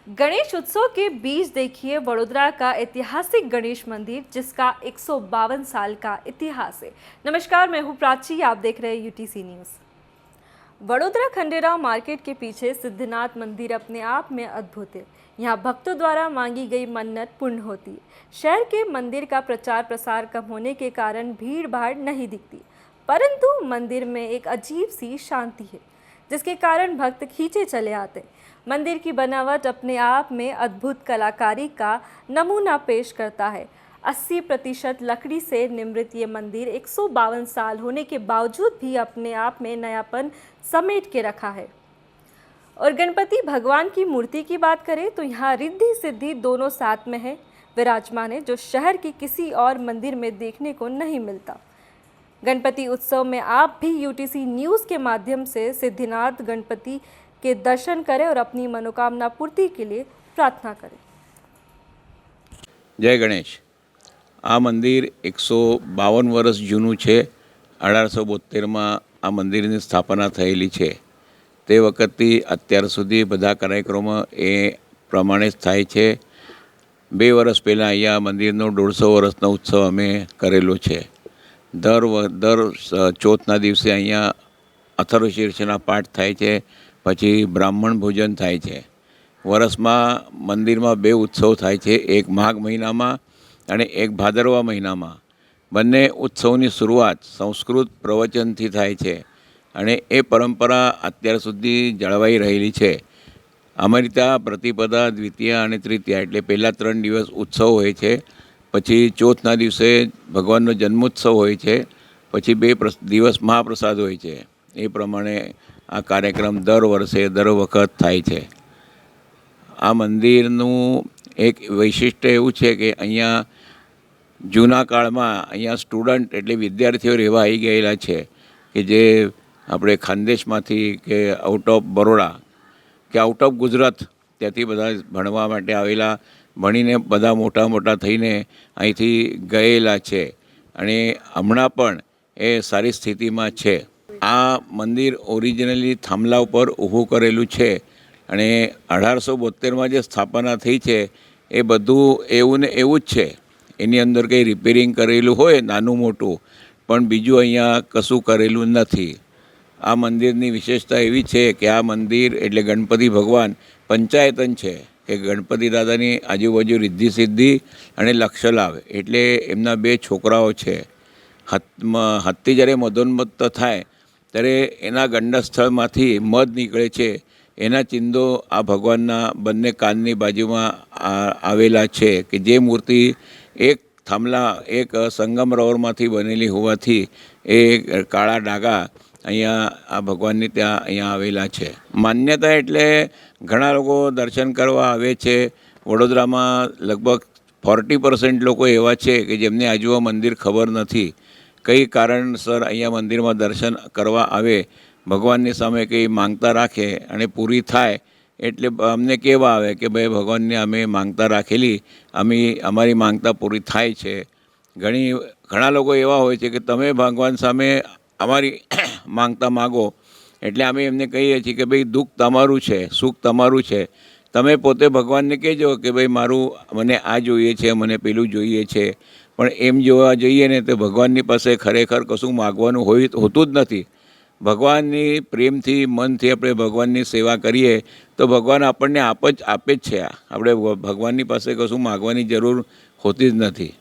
गणेश उत्सव के बीच देखिए वडोदरा का ऐतिहासिक गणेश मंदिर जिसका 152 साल का इतिहास है। नमस्कार, मैं हूँ प्राची, आप देख रहे हैं UTC news. Vadodara Khanderao market के पीछे सिद्धिनाथ मंदिर अपने आप में अद्भुत है। यहाँ भक्तों द्वारा मांगी गई मन्नत पूर्ण होती है। शहर के मंदिर का प्रचार प्रसार कम होने के कारण भीड़ भाड़ नहीं दिखती, परंतु मंदिर में एक अजीब सी शांति है जिसके कारण भक्त खींचे चले आते हैं। मंदिर की बनावट अपने आप में अद्भुत कलाकारी का नमूना पेश करता है। 80% लकड़ी से निर्मित ये मंदिर 152 साल होने के बावजूद भी अपने आप में नयापन समेट के रखा है। और गणपति भगवान की मूर्ति की बात करें तो यहाँ रिद्धि सिद्धि दोनों साथ में है, विराजमान है, जो शहर की किसी और मंदिर में देखने को नहीं मिलता। गणपति उत्सव में आप भी यूटीसी न्यूज़ के माध्यम से सिद्धिनाथ गणपति के दर्शन करें और अपनी मनोकामना पूर्ति के लिए प्रार्थना करें। जय गणेश। आ मंदिर 152 वर्ष जूनू है। 1872 में आ मंदिर की स्थापना थयेली है। ते वखतथी अत्यार सुधी बधा कार्यक्रमों ए प्रमाणे थाय छे। 2 वर्ष पहला अहींया मंदिरनो 150 वर्षनो उत्सव अमे करेलो छे। दर चौथना दिवसे अहींया अथर्वशीर्षना पाठ थाय छे, पछी ब्राह्मण भोजन थाय छे। वर्ष में मंदिर में 2 उत्सव थाय छे, एक माघ महीना में अने एक भादरवा महीना में। बंने उत्सवनी शुरुआत संस्कृत प्रवचन थी थाय छे अने ए परंपरा अत्यार सुधी जळवाई रहेली छे। अमारी त्यां प्रतिपदा, द्वितीया अने तृतीया एटले पहला 3 दिवस उत्सव होय छे, पछी चौथना दिवसे भगवाननो जन्मोत्सव होय छे, पछी 2 दिवस महाप्रसाद होय छे। ए प्रमाणे आ कार्यक्रम दर वर्षे दर वखत थाय छे। आ मंदिरનું एक वैशिष्ट्य एवं है कि अहींया जूना काल में अहींया स्टूडंट एटले विद्यार्थीओ रहेवा आई गयेला छे कि जे आपणे खानदेशमांथी के आउट ऑफ बरोड़ा के आउट ऑफ गुजरात त्यांथी बधा भणवा माटे आवेला, भणीने बधा मोटा मोटा थईने અહીંથી गयेला छे अने हमणां पण ए सारी स्थितिमां छे। आ मंदिर ओरिजिनली थांभला पर ऊभું करेલું છે અને 1872 જે સ્થાપના થઈ છે એ બધું એવું ને એવું જ છે। એની અંદર કંઈ રિપેરિંગ કરેલું હોય નાનું મોટું, પણ બીજું અહીંયા કશું કરેલું નથી। આ મંદિરની વિશેષતા એવી છે કે આ મંદિર એટલે ગણપતિ ભગવાન પંચાયતન છે કે ગણપતિ દાદાની આજુબાજુ રિદ્ધિ સિદ્ધિ અને લક્ષલાભ એટલે એમના 2 છોકરાઓ છે। હત્તી જ્યારે મદોન્મત્ત થાય ત્યારે એના ગંડસ્થળમાંથી મધ નીકળે છે, એના ચિંદો આ ભગવાનના બંને કાનની બાજુમાં આવેલા છે કે જે મૂર્તિ એક થાંભલા એક સંગમરવરમાંથી બનેલી હોવાથી એ કાળા ડાઘા અહીંયા આ ભગવાનની ત્યાં અહીંયા આવેલા છે। માન્યતા એટલે ઘણા લોકો દર્શન કરવા આવે છે। વડોદરામાં લગભગ 40% લોકો એવા છે કે જેમને આજુ આ મંદિર ખબર નથી। कई कारणसर अहींया मंदिर में दर्शन करवा आवे, भगवान सामे कई मांगता राखे अने पूरी थाय एटले अमने कहेवा आवे कि भाई भगवान ने अमे मांगता राखेली, अमारी मांगता पूरी थाय छे। घणा लोको एवा होय छे कि तमे भगवान सामे अमारी मांगता मांगो एटले अमे एमने कहीए छीए कि भाई दुख तमारुं छे, सुख तमारुं छे, तमे पोते भगवान ने कहेजो कि भाई मारू मने आ जोईए छे, मने पेलुं जोईए छे। पण एम जोवा जोईए ने तो भगवाननी पासे खरेखर कशुं मागवानुं होतुं ज नथी। भगवाननी प्रेमथी मनथी आपणे भगवाननी सेवा करीए तो भगवान आपणने आपे ज छे। आपणे भगवाननी पासे कशुं मागवानी जरूर होती ज नथी।